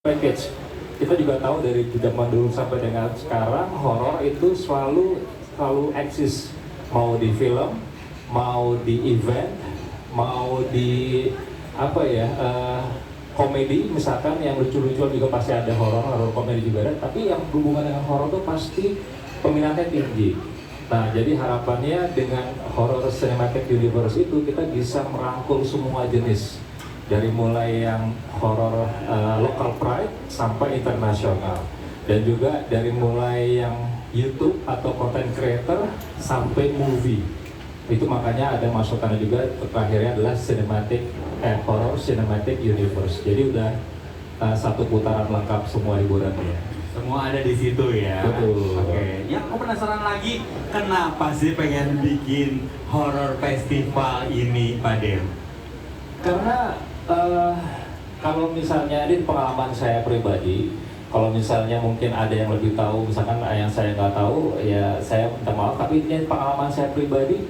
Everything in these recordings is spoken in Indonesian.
package. Kita juga tahu dari zaman dulu sampai dengan sekarang horor itu selalu eksis, mau di film, mau di event, mau di apa ya komedi misalkan yang lucu-lucuan juga pasti ada horor komedi juga ada. Tapi yang berhubungan dengan horor itu pasti peminatnya tinggi. Nah, jadi harapannya dengan horror cinematic universe itu kita bisa merangkul semua jenis. Dari mulai yang horor local pride sampai internasional. Dan juga dari mulai yang YouTube atau content creator sampai movie. Itu makanya ada masukan juga terakhirnya adalah horror cinematic universe. Jadi udah satu putaran lengkap semua hiburannya. Semua ada di situ ya. Betul. Oke. Yang aku penasaran lagi, kenapa sih pengen bikin horror festival ini, Pak Dem? Karena kalau misalnya ini pengalaman saya pribadi, kalau misalnya mungkin ada yang lebih tahu, misalkan yang saya nggak tahu, ya saya minta maaf. Tapi ini pengalaman saya pribadi,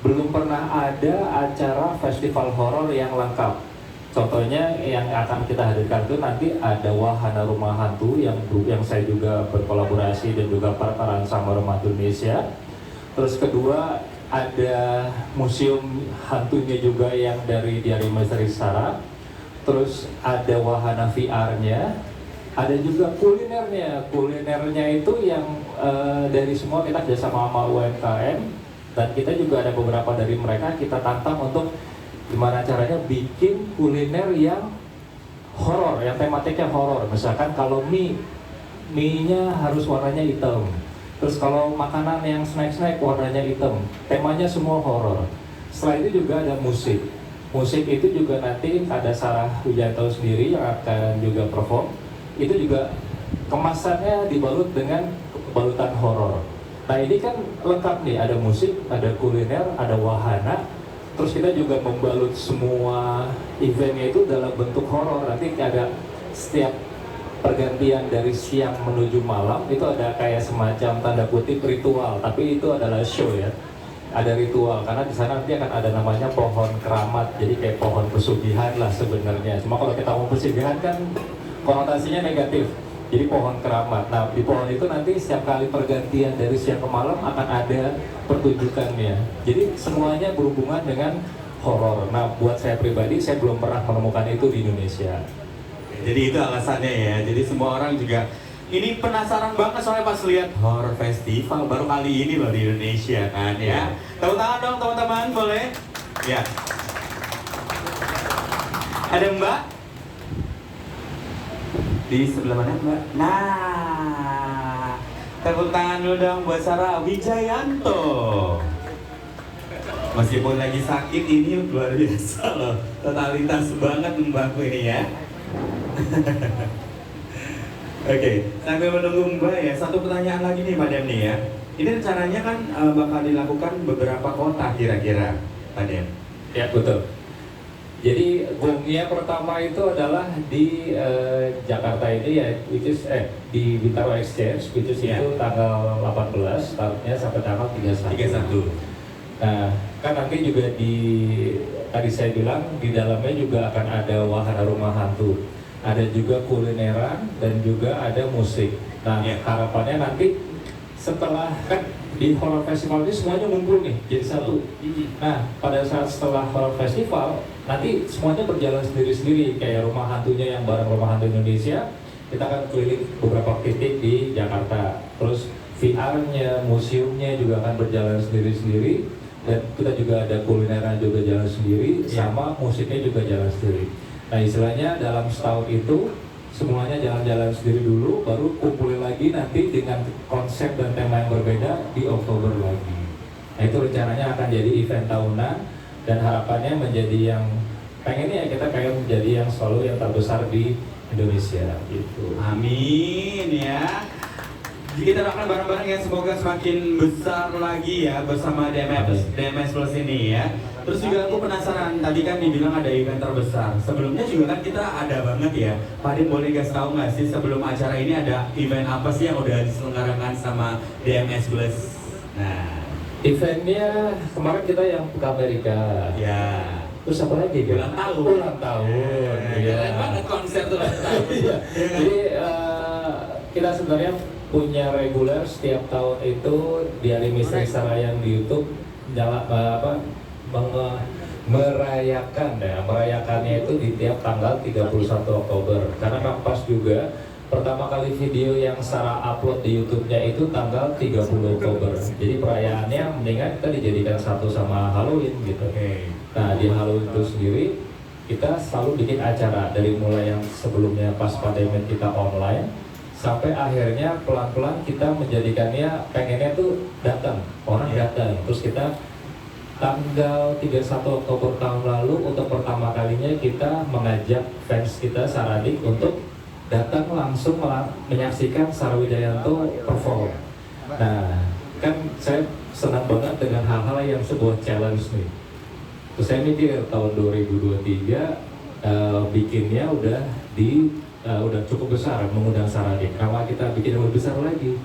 belum pernah ada acara festival horor yang lengkap. Contohnya yang akan kita hadirkan itu nanti ada wahana rumah hantu yang saya juga berkolaborasi dan juga partneran sama Rumah Indonesia. Terus kedua ada museum hantunya juga yang dari Diari Misteri Sarah. Terus ada wahana VR-nya, ada juga kulinernya. Kulinernya itu yang dari semua kita kerjasama sama UMKM, dan kita juga ada beberapa dari mereka kita tantang untuk gimana caranya bikin kuliner yang horor, yang tematiknya horor. Misalkan kalau mie-nya harus warnanya hitam. Terus kalau makanan yang snack-snack warnanya hitam, temanya semua horor. Setelah itu juga ada musik. Musik itu juga nanti ada Sarah Wijanto sendiri yang akan juga perform. Itu juga kemasannya dibalut dengan balutan horor. Nah ini kan lengkap nih, ada musik, ada kuliner, ada wahana. Terus kita juga membalut semua eventnya itu dalam bentuk horor. Nanti ada setiap pergantian dari siang menuju malam itu ada kayak semacam tanda kutip ritual, tapi itu adalah show ya. Ada ritual karena di sana nanti akan ada namanya pohon keramat, jadi kayak pohon pesugihan lah sebenarnya. Cuma kalau kita mau pesugihan kan konotasinya negatif, jadi pohon keramat. Nah di pohon itu nanti setiap kali pergantian dari siang ke malam akan ada pertunjukannya. Jadi semuanya berhubungan dengan horor. Nah buat saya pribadi saya belum pernah menemukan itu di Indonesia. Jadi itu alasannya ya. Jadi semua orang juga ini penasaran banget soalnya pas lihat horror festival baru kali ini loh di Indonesia kan ya. Tepuk tangan dong teman-teman, boleh? Ya. Ada Mbak? Di sebelah mana Mbak? Nah, tepuk tangan dulu dong buat Sarah Wijanto. Meskipun lagi sakit ini luar biasa loh. Totalitas banget Mbakku ini ya. Oke, sambil menunggu Mbak ya, satu pertanyaan lagi nih Pak Dem nih ya. Ini rencananya kan bakal dilakukan beberapa kota kira-kira, Pak Dem. Ya betul. Jadi gongnya pertama itu adalah di Jakarta ini ya, which is di Bintaro Exchange, which is itu tanggal 18, startnya sampai tanggal 31. Nah, kan nanti juga tadi saya bilang di dalamnya juga akan ada wahana rumah hantu, ada juga kulineran dan juga ada musik. Nah, harapannya nanti setelah kan di horror festival ini semuanya ngumpul nih jadi satu. Nah, pada saat setelah horror festival nanti semuanya berjalan sendiri-sendiri, kayak rumah hantunya yang bareng Rumah Hantu Indonesia, kita akan keliling beberapa titik di Jakarta. Terus VR-nya, museumnya juga akan berjalan sendiri-sendiri, dan kita juga ada kulineran juga jalan sendiri, sama musiknya juga jalan sendiri. Nah istilahnya dalam setahun itu semuanya jalan-jalan sendiri dulu, baru kumpulin lagi nanti dengan konsep dan tema yang berbeda di Oktober lagi. Nah itu rencananya akan jadi event tahunan, dan harapannya menjadi yang pengennya kita pengen menjadi yang selalu yang terbesar di Indonesia gitu. Amin ya. Jadi kita doakan bareng-bareng ya, semoga semakin besar lagi ya bersama DMS Plus ini ya. Terus juga aku penasaran, tadi kan dibilang ada event terbesar. Sebelumnya juga kan kita ada banget ya. Pak Din boleh kasih tahu nggak sih sebelum acara ini ada event apa sih yang udah diselenggarakan sama DMS Plus? Nah, eventnya kemarin kita yang ke Amerika. Ya. terus apa lagi? Ulang tahun. Ulang tahun. Iya. Keren banget konser tuh. Iya. Jadi kita sebenarnya punya reguler setiap tahun itu di hari Misteri Senayan di YouTube merayakannya itu di tiap tanggal 31 Oktober karena pas juga pertama kali video yang Sarah upload di YouTube-nya itu tanggal 30 Oktober. Jadi perayaannya mendingan kita dijadikan satu sama Halloween gitu. Nah di Halloween itu sendiri kita selalu bikin acara dari mulai yang sebelumnya pas pandemi kita online sampai akhirnya pelan-pelan kita menjadikannya pengennya tuh datang, orang datang. Terus kita tanggal 31 Oktober tahun lalu untuk pertama kalinya kita mengajak fans kita Saradik untuk datang langsung menyaksikan Sarah Wijayanto perform. Nah, kan saya senang banget dengan hal-hal yang sebuah challenge nih. Terus saya mikir tahun 2023 bikinnya udah cukup besar mengundang Saradik. Kalau kita bikin yang lebih besar lagi,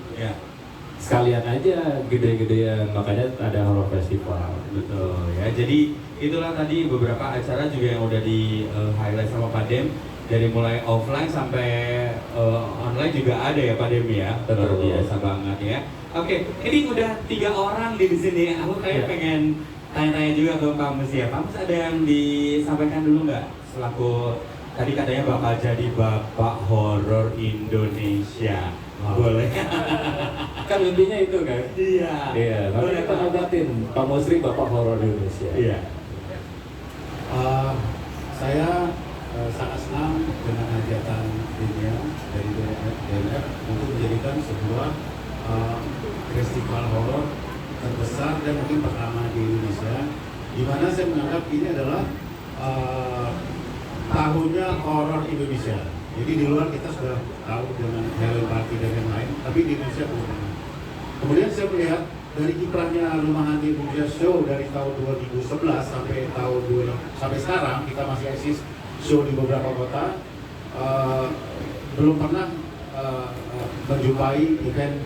sekalian aja gede-gedean, makanya ada horror festival. Betul ya. Jadi itulah tadi beberapa acara juga yang udah di highlight sama Pak Dem. Dari mulai offline sampai online juga ada ya Pak Dem ya. Luar biasa banget ya. Oke, ini udah 3 orang di sini. Aku kayak pengen tanya-tanya juga ke Pak Mus ya. Pak Mus ada yang disampaikan dulu nggak? Selaku tadi katanya bakal jadi Bapak Horor Indonesia. Boleh. Kan intinya itu kan? Iya. Iya, nanti kita ngobatin Pak Musri Bapak Horor Indonesia. Iya. Saya sangat senang dengan hajatan dunia dari DMF untuk menjadikan sebuah festival horor terbesar dan mungkin pertama di Indonesia, di mana saya menganggap ini adalah tahunnya horor Indonesia. Jadi di luar kita sudah tahu dengan Halloween Party dan yang lain, tapi di Indonesia belum pernah. Kemudian saya melihat dari kiprahnya Rumah Hantu Indonesia Show dari tahun 2011 sampai sekarang kita masih eksis show di beberapa kota, belum pernah menjumpai event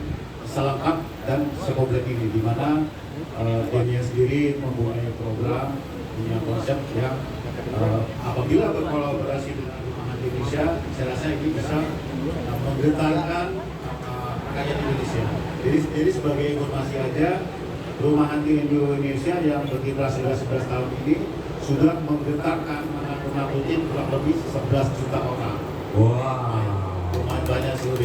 selengkap dan sekomplit ini, di mana Denia sendiri mempunyai program, punya konsep yang apabila berkolaborasi dengan Rumah Hantu Indonesia, saya rasa ini bisa menggetarkan rakyat Indonesia. Jadi sebagai informasi aja, Rumah Hantu Indonesia yang berkiprah sudah 11 tahun ini sudah menggetarkan menakut-nakutin kurang lebih 11 juta orang. Lumayan banyak seluruh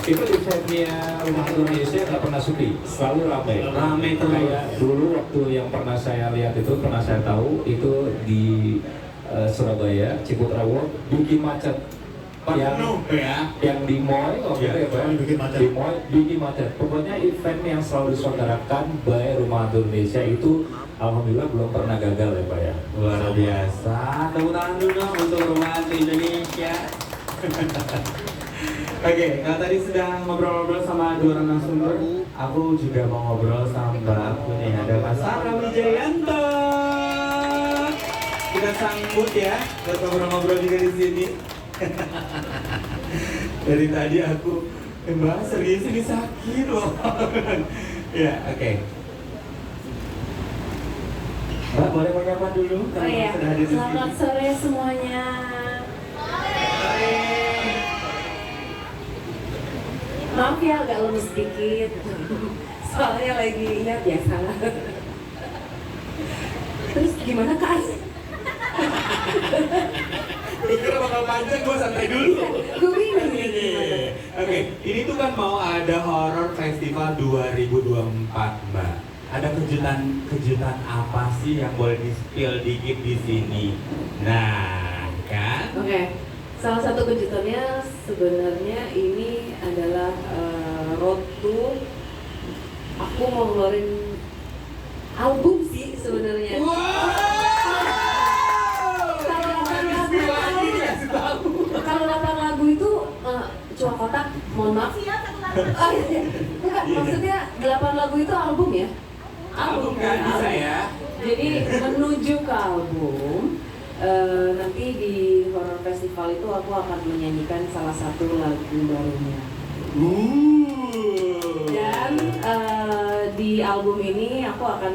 Itu eventnya Rumah Hantu Indonesia nggak pernah sepi, selalu ramai. Ramai terus. Kayak dulu waktu yang pernah saya lihat itu, pernah saya tahu itu di Surabaya, Ciputra World, bikin macet. Yang di mall, bikin macet. Di mall bikin macet. Pokoknya event yang selalu diselenggarakan by Rumah Hantu Indonesia itu alhamdulillah belum pernah gagal ya Pak ya. Luar biasa. Tepuk tangan dulu dong untuk Rumah Hantu Indonesia. Oke, tadi sudah ngobrol-ngobrol sama 2 orang narasumber. Aku juga mau ngobrol sama Mbak aku nih. Ada Mas Sarah Wijayanto. Kita sambut ya, buat ngobrol-ngobrol juga di sini. Dari tadi aku, Mbak serius ini sakit loh. Ya, oke. Mbak boleh menyapa dulu? Oh iya, Sudah hadir di selamat sini. sore semuanya. Maaf ya agak lemes sedikit. Soalnya lagi ya biasa. Terus gimana Kak? Pikir bakal panjang, gue santai dulu. Gue bingung nih gimana. Oke, ini tuh kan mau ada Horror Festival 2024, Mbak. Ada kejutan apa sih yang boleh di-spill dikit di sini? Nah, kan? Oke, salah satu kejutannya sebenarnya ini adalah road to aku mau ngeluarin album sih sebenarnya. Kalau 8 lagu itu cuma kotak, mohon maaf. Oh iya, bukan, maksudnya 8 lagu itu album ya? Album kan bisa ya? Jadi menuju ke album, nanti di Horror Festival itu aku akan menyanyikan salah satu lagu barunya. Dan di album ini aku akan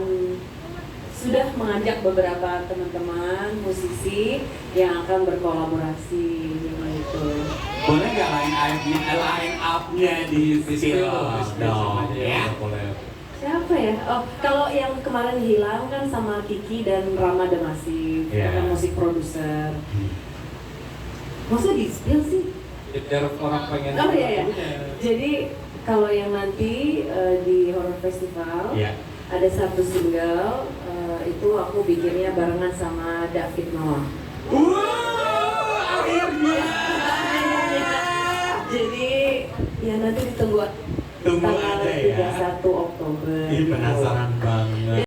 sudah mengajak beberapa teman-teman musisi yang akan berkolaborasi gitu. Boleh nggak line up-nya di spill dong ya? Siapa ya? Oh, kalau yang kemarin hilang kan sama Kiki dan Rama Demasif, kan musik produser. Masa di spill sih? Biar orang pengen. Oh iya ya. Jadi kalau yang nanti di Horror Festival ada satu single itu aku bikinnya barengan sama David Noah. Akhirnya. Jadi ya nanti ditunggu Tunggu tanggal aja ya. 31 Oktober. Ih, penasaran